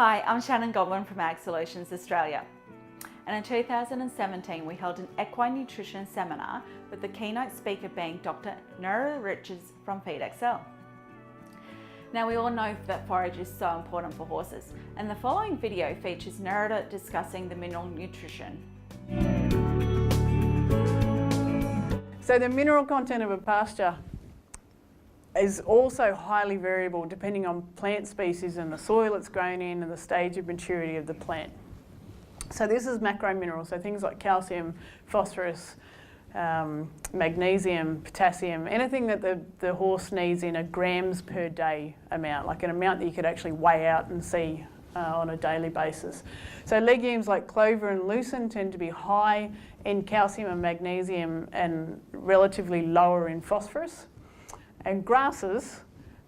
Hi, I'm Shannon Godwin from AgSolutions Australia. And in 2017, we held an equine nutrition seminar with the keynote speaker being Dr. Nerida Richards from FeedXL. Now, we all know that forage is so important for horses, and the following video features Nerida discussing the mineral nutrition. So the mineral content of a pasture is also highly variable depending on plant species and the soil it's grown in and the stage of maturity of the plant. So this is macro minerals, so things like calcium, phosphorus, magnesium, potassium, anything that the horse needs in a grams per day amount, like an amount that you could actually weigh out and see on a daily basis. So legumes like clover and lucerne tend to be high in calcium and magnesium and relatively lower in phosphorus. And grasses,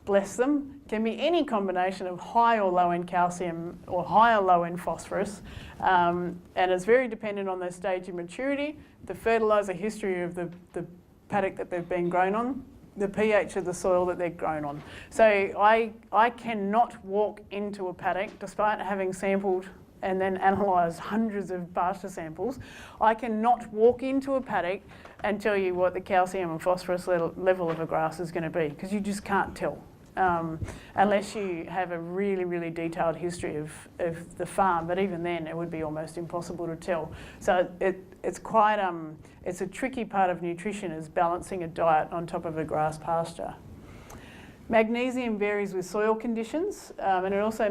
bless them, can be any combination of high or low in calcium or high or low in phosphorus, and it's very dependent on their stage of maturity, the fertiliser history of the paddock that they've been grown on, the pH of the soil that they're grown on. So I cannot walk into a paddock, despite having sampled and then analysed hundreds of pasture samples, I cannot walk into a paddock and tell you what the calcium and phosphorus level of a grass is going to be, because you just can't tell. Unless you have a really, really detailed history of the farm, but even then it would be almost impossible to tell. So it's quite, it's a tricky part of nutrition, is balancing a diet on top of a grass pasture. Magnesium varies with soil conditions, and it also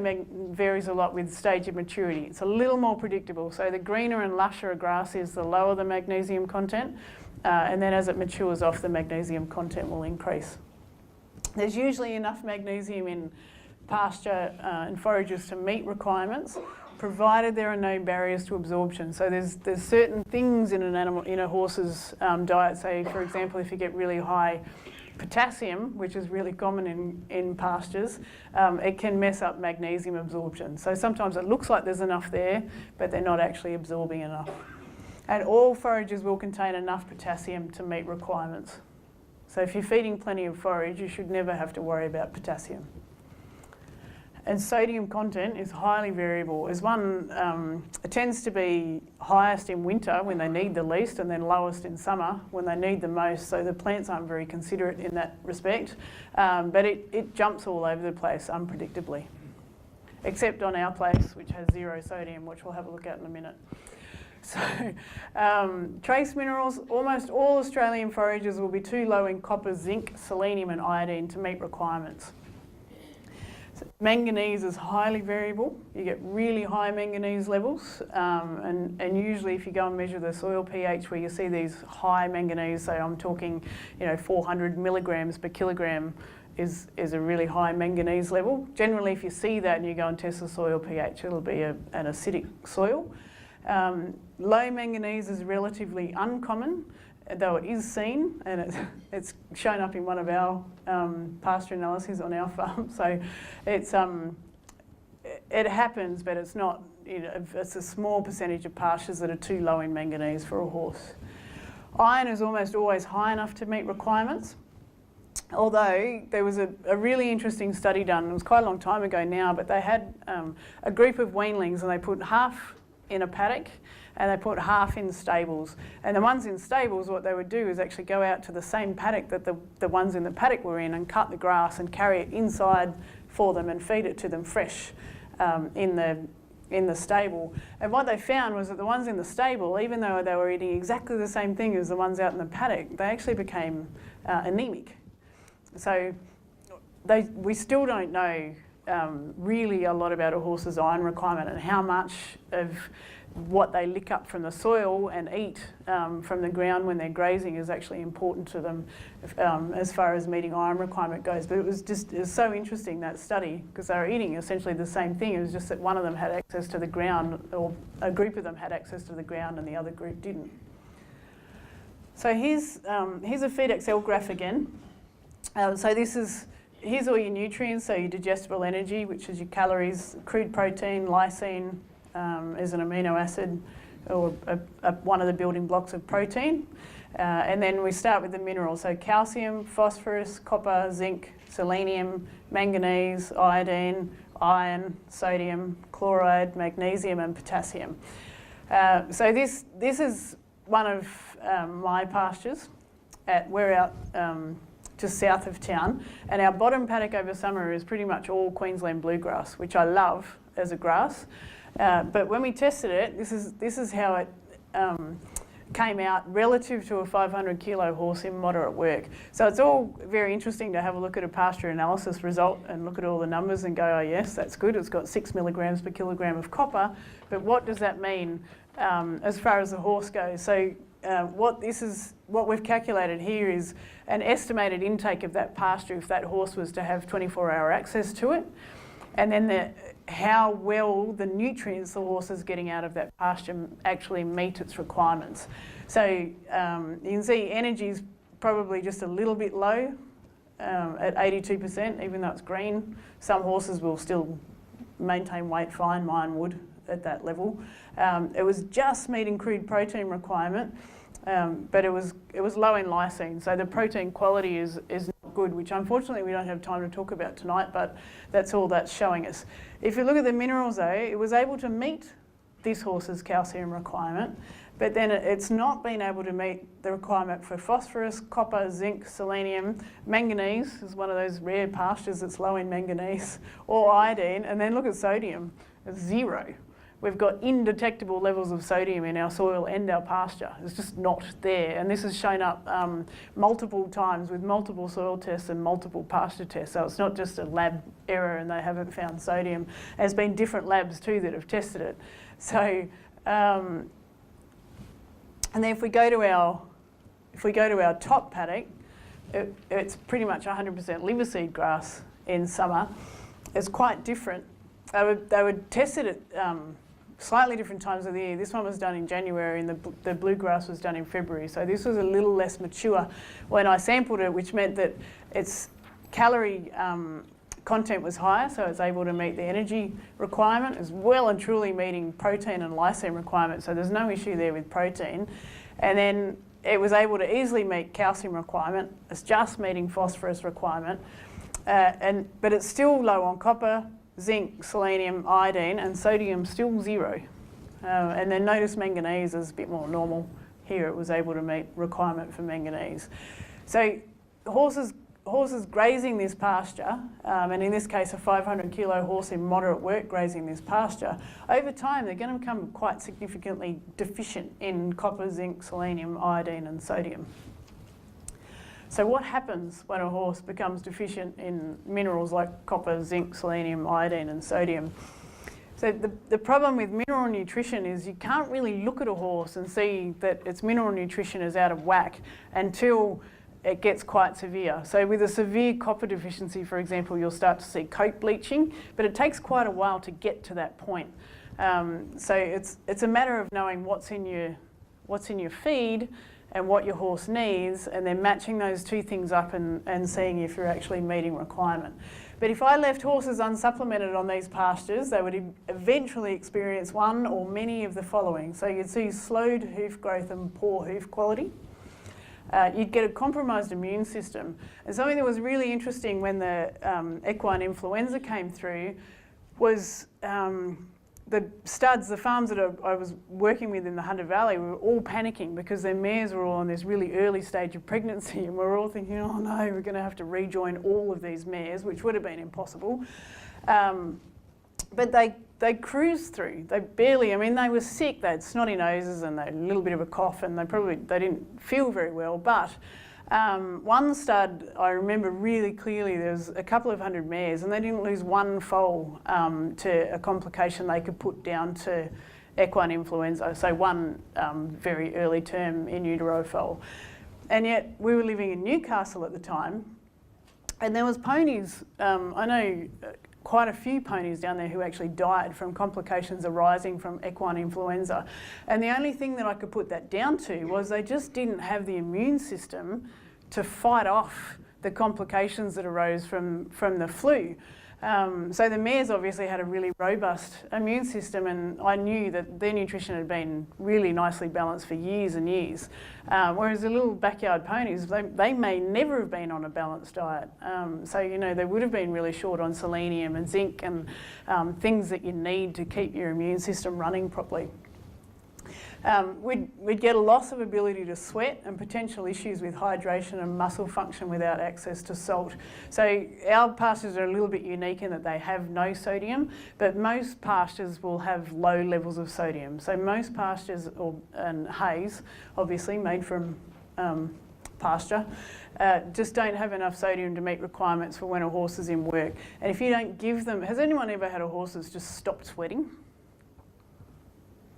varies a lot with stage of maturity. It's a little more predictable, so the greener and lusher a grass is, the lower the magnesium content, and then as it matures off, the magnesium content will increase. There's usually enough magnesium in pasture and forages to meet requirements, provided there are no barriers to absorption. So there's certain things in an animal, in a horse's diet. Say, for example, if you get really high potassium, which is really common in pastures, it can mess up magnesium absorption. So sometimes it looks like there's enough there, but they're not actually absorbing enough. And all forages will contain enough potassium to meet requirements. So if you're feeding plenty of forage, you should never have to worry about potassium. And sodium content is highly variable. As it tends to be highest in winter when they need the least, and then lowest in summer when they need the most. So the plants aren't very considerate in that respect, but it jumps all over the place unpredictably, except on our place, which has 0 sodium, which we'll have a look at in a minute. So trace minerals, almost all Australian forages will be too low in copper, zinc, selenium and iodine to meet requirements. So manganese is highly variable. You get really high manganese levels, and usually if you go and measure the soil pH where you see these high manganese, so I'm talking 400 milligrams per kilogram is a really high manganese level. Generally if you see that and you go and test the soil pH, it'll be an acidic soil. Low manganese is relatively uncommon, though it is seen, and it's shown up in one of our pasture analyses on our farm. So it happens, but it's not. It's a small percentage of pastures that are too low in manganese for a horse. Iron is almost always high enough to meet requirements. Although there was a really interesting study done, it was quite a long time ago now, but they had a group of weanlings and they put half in a paddock and they put half in stables. And the ones in stables, what they would do is actually go out to the same paddock that the ones in the paddock were in and cut the grass and carry it inside for them and feed it to them fresh in the stable. And what they found was that the ones in the stable, even though they were eating exactly the same thing as the ones out in the paddock, they actually became anemic. So we still don't know really a lot about a horse's iron requirement, and how much of what they lick up from the soil and eat from the ground when they're grazing is actually important to them as far as meeting iron requirement goes. But it was so interesting, that study, because they were eating essentially the same thing. It was just that one of them had access to the ground, or a group of them had access to the ground and the other group didn't. So here's a FeedXL graph again. Here's all your nutrients, so your digestible energy, which is your calories, crude protein, lysine is an amino acid, or one of the building blocks of protein. And then we start with the minerals, so calcium, phosphorus, copper, zinc, selenium, manganese, iodine, iron, sodium, chloride, magnesium and potassium. So this is one of my pastures. We're out just south of town, and our bottom paddock over summer is pretty much all Queensland bluegrass, which I love as a grass. But when we tested it, this is how it came out relative to a 500 kilo horse in moderate work. So it's all very interesting to have a look at a pasture analysis result and look at all the numbers and go, oh yes, that's good, it's got 6 milligrams per kilogram of copper, but what does that mean as far as the horse goes? So what we've calculated here is an estimated intake of that pasture if that horse was to have 24-hour access to it, and then how well the nutrients the horse is getting out of that pasture actually meet its requirements. So you can see energy is probably just a little bit low at 82%, even though it's green. Some horses will still maintain weight fine, mine would at that level. It was just meeting crude protein requirement, but it was low in lysine, so the protein quality is not good, which unfortunately we don't have time to talk about tonight, but that's all that's showing us. If you look at the minerals though, it was able to meet this horse's calcium requirement, but then it's not been able to meet the requirement for phosphorus, copper, zinc, selenium. Manganese is one of those rare pastures that's low in manganese, or iodine, and then look at sodium, it's 0. We've got indetectable levels of sodium in our soil and our pasture. It's just not there. And this has shown up multiple times with multiple soil tests and multiple pasture tests. So it's not just a lab error and they haven't found sodium. There's been different labs too that have tested it. So, and then if we go to our top paddock, it's pretty much 100% liver seed grass in summer. It's quite different. They would test it at slightly different times of the year. This one was done in January and the bluegrass was done in February. So this was a little less mature when I sampled it, which meant that its calorie content was higher, so it's able to meet the energy requirement as well and truly meeting protein and lysine requirements. So there's no issue there with protein. And then it was able to easily meet calcium requirement. It's just meeting phosphorus requirement. But it's still low on copper, zinc, selenium, iodine, and sodium still 0. And then notice manganese is a bit more normal. Here it was able to meet requirement for manganese. So horses grazing this pasture, and in this case a 500 kilo horse in moderate work grazing this pasture, over time they're going to become quite significantly deficient in copper, zinc, selenium, iodine and sodium. So what happens when a horse becomes deficient in minerals like copper, zinc, selenium, iodine and sodium? So the problem with mineral nutrition is you can't really look at a horse and see that its mineral nutrition is out of whack until it gets quite severe. So with a severe copper deficiency, for example, you'll start to see coat bleaching, but it takes quite a while to get to that point. So it's a matter of knowing what's in your feed and what your horse needs, and then matching those two things up and seeing if you're actually meeting requirement. But if I left horses unsupplemented on these pastures, they would eventually experience one or many of the following. So you'd see slowed hoof growth and poor hoof quality. You'd get a compromised immune system. And something that was really interesting when the equine influenza came through was the studs, the farms that I was working with in the Hunter Valley were all panicking because their mares were all in this really early stage of pregnancy, and we were all thinking, oh no, we're going to have to rejoin all of these mares, which would have been impossible. But they cruised through. They barely, I mean, they were sick, they had snotty noses and they had a little bit of a cough, and they didn't feel very well. But one stud, I remember really clearly, there was a couple of hundred mares and they didn't lose one foal to a complication they could put down to equine influenza, so one very early term in utero foal. And yet we were living in Newcastle at the time, and there was ponies, I know quite a few ponies down there who actually died from complications arising from equine influenza. And the only thing that I could put that down to was they just didn't have the immune system to fight off the complications that arose from the flu. So the mares obviously had a really robust immune system, and I knew that their nutrition had been really nicely balanced for years and years. Whereas the little backyard ponies, they may never have been on a balanced diet. So, you know, they would have been really short on selenium and zinc and things that you need to keep your immune system running properly. We'd get a loss of ability to sweat and potential issues with hydration and muscle function without access to salt. So our pastures are a little bit unique in that they have no sodium, but most pastures will have low levels of sodium. So most pastures, and hays, obviously made from pasture, just don't have enough sodium to meet requirements for when a horse is in work. And if you don't give them, has anyone ever had a horse that's just stopped sweating?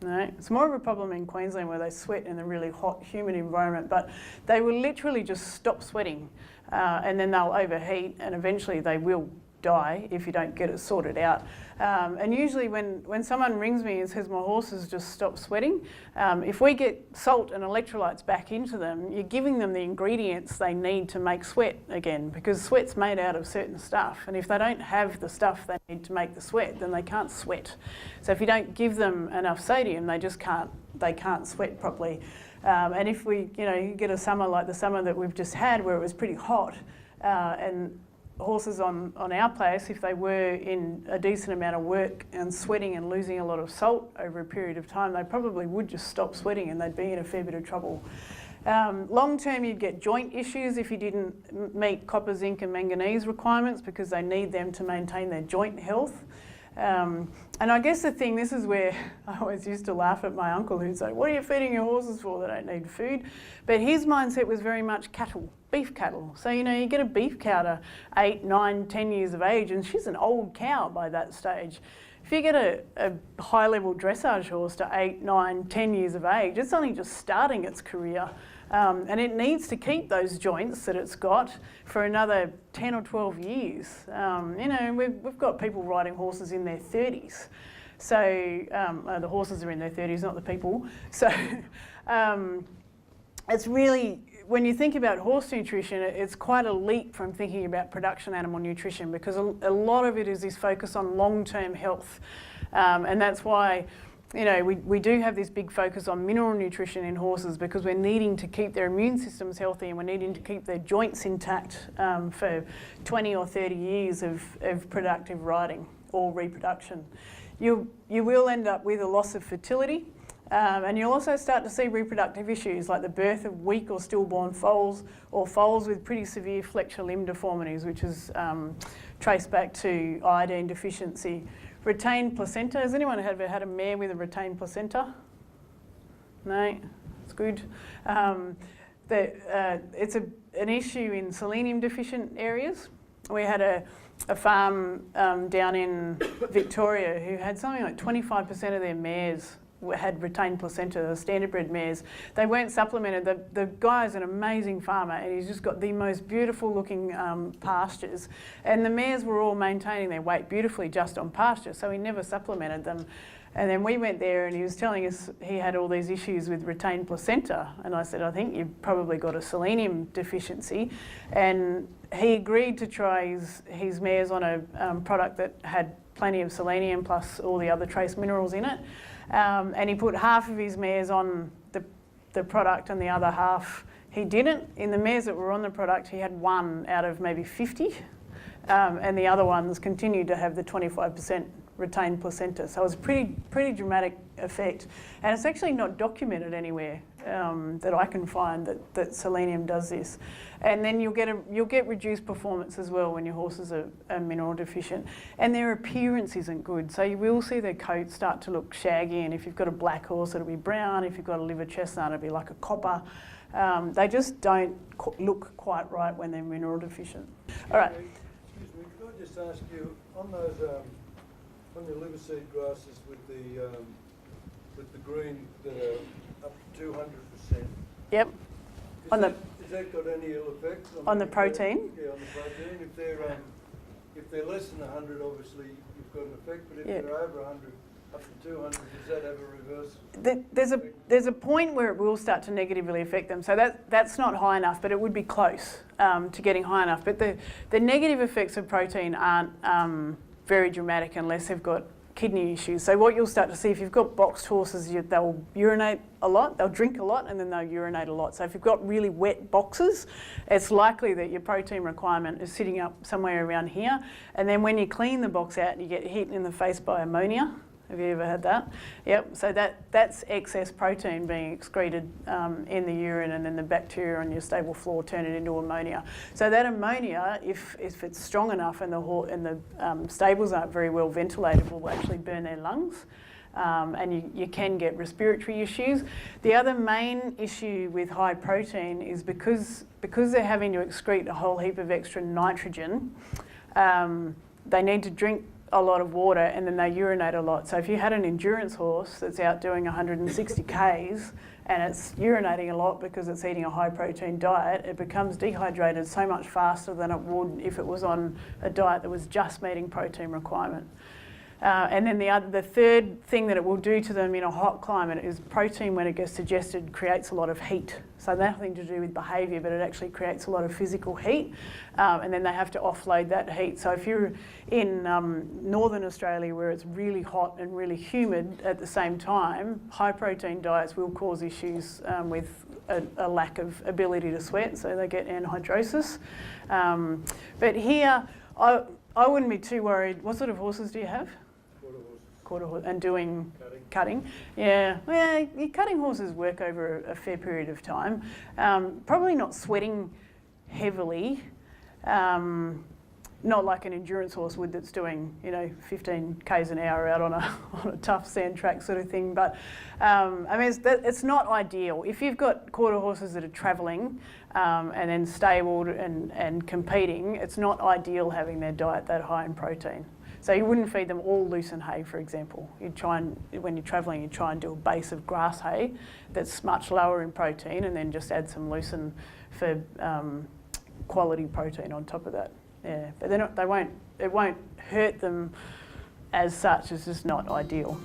No, it's more of a problem in Queensland where they sweat in a really hot, humid environment, but they will literally just stop sweating and then they'll overheat and eventually they will die if you don't get it sorted out. And usually when someone rings me and says my horse has just stopped sweating, if we get salt and electrolytes back into them, you're giving them the ingredients they need to make sweat again, because sweat's made out of certain stuff, and if they don't have the stuff they need to make the sweat, then they can't sweat. So if you don't give them enough sodium, they can't sweat properly. And if we, you know, you get a summer like the summer that we've just had where it was pretty hot, and horses on our place, if they were in a decent amount of work and sweating and losing a lot of salt over a period of time, they probably would just stop sweating and they'd be in a fair bit of trouble. Long term, you'd get joint issues if you didn't meet copper, zinc and manganese requirements, because they need them to maintain their joint health. And I guess the thing, this is where I always used to laugh at my uncle who'd say, what are you feeding your horses for? They don't need food. But his mindset was very much cattle, beef cattle. So, you know, you get a beef cow to 8, 9, 10 years of age and she's an old cow by that stage. If you get a high-level dressage horse to 8, 9, 10 years of age, it's only just starting its career. And it needs to keep those joints that it's got for another 10 or 12 years. You know, we've got people riding horses in their 30s. So the horses are in their 30s, not the people. So it's really, when you think about horse nutrition, it's quite a leap from thinking about production animal nutrition, because a lot of it is this focus on long-term health. And that's why, you know, we do have this big focus on mineral nutrition in horses, because we're needing to keep their immune systems healthy and we're needing to keep their joints intact for 20 or 30 years of productive riding or reproduction. You will end up with a loss of fertility, and you'll also start to see reproductive issues like the birth of weak or stillborn foals, or foals with pretty severe flexure limb deformities, which is traced back to iodine deficiency. Retained placenta. Has anyone ever had a mare with a retained placenta? No? It's good. It's an issue in selenium deficient areas. We had a farm down in Victoria who had something like 25% of their mares had retained placenta, the standard bred mares. They weren't supplemented. The guy's an amazing farmer and he's just got the most beautiful looking pastures, and the mares were all maintaining their weight beautifully just on pasture, so he never supplemented them. And then we went there and he was telling us he had all these issues with retained placenta, and I said, I think you've probably got a selenium deficiency. And he agreed to try his mares on a product that had plenty of selenium plus all the other trace minerals in it. And he put half of his mares on the product and the other half he didn't. In the mares that were on the product, he had 1 out of maybe 50, and the other ones continued to have the 25% retained placenta. So it was a pretty dramatic effect, and it's actually not documented anywhere that I can find that selenium does this. And then you'll get reduced performance as well when your horses are mineral deficient, and their appearance isn't good. So you will see their coat start to look shaggy, and if you've got a black horse, it'll be brown. If you've got a liver chestnut, it'll be like a copper. They just don't look quite right when they're mineral deficient. All right. Excuse me, could I just ask you, on those on your liver seed grasses with the green that are up to 200%. Yep. Has that got any ill effects on the protein? Yeah, on the protein. If they're less than 100, obviously you've got an effect. But if they're over 100, up to 200, does that have a reverse? There's a point where it will start to negatively affect them. So that's not high enough, but it would be close to getting high enough. But the negative effects of protein aren't very dramatic unless they've got kidney issues. So what you'll start to see if you've got boxed horses, they'll urinate a lot, they'll drink a lot, and then they'll urinate a lot. So if you've got really wet boxes, it's likely that your protein requirement is sitting up somewhere around here. And then when you clean the box out, you get hit in the face by ammonia. Have you ever had that? Yep, so that's excess protein being excreted in the urine, and then the bacteria on your stable floor turn it into ammonia. So that ammonia, if it's strong enough and the stables aren't very well ventilated, will actually burn their lungs. And you can get respiratory issues. The other main issue with high protein is because they're having to excrete a whole heap of extra nitrogen, they need to drink a lot of water, and then they urinate a lot. So if you had an endurance horse that's out doing 160 Ks and it's urinating a lot because it's eating a high protein diet, it becomes dehydrated so much faster than it would if it was on a diet that was just meeting protein requirement. And then the third thing that it will do to them in a hot climate is protein, when it gets digested, creates a lot of heat. So nothing to do with behaviour, but it actually creates a lot of physical heat, and then they have to offload that heat. So if you're in northern Australia where it's really hot and really humid at the same time, high protein diets will cause issues with a lack of ability to sweat, so they get anhydrosis. But here, I wouldn't be too worried. What sort of horses do you have? Quarter horse, and doing cutting. Yeah, well, your cutting horses work over a fair period of time. Probably not sweating heavily, not like an endurance horse would that's doing 15 Ks an hour out on a tough sand track sort of thing. But I mean, it's not ideal. If you've got quarter horses that are travelling and then stabled and competing, it's not ideal having their diet that high in protein. So you wouldn't feed them all lucerne hay, for example. You'd try and, when you're travelling, you try and do a base of grass hay that's much lower in protein, and then just add some lucerne for quality protein on top of that. Yeah, but it won't hurt them as such. It's just not ideal.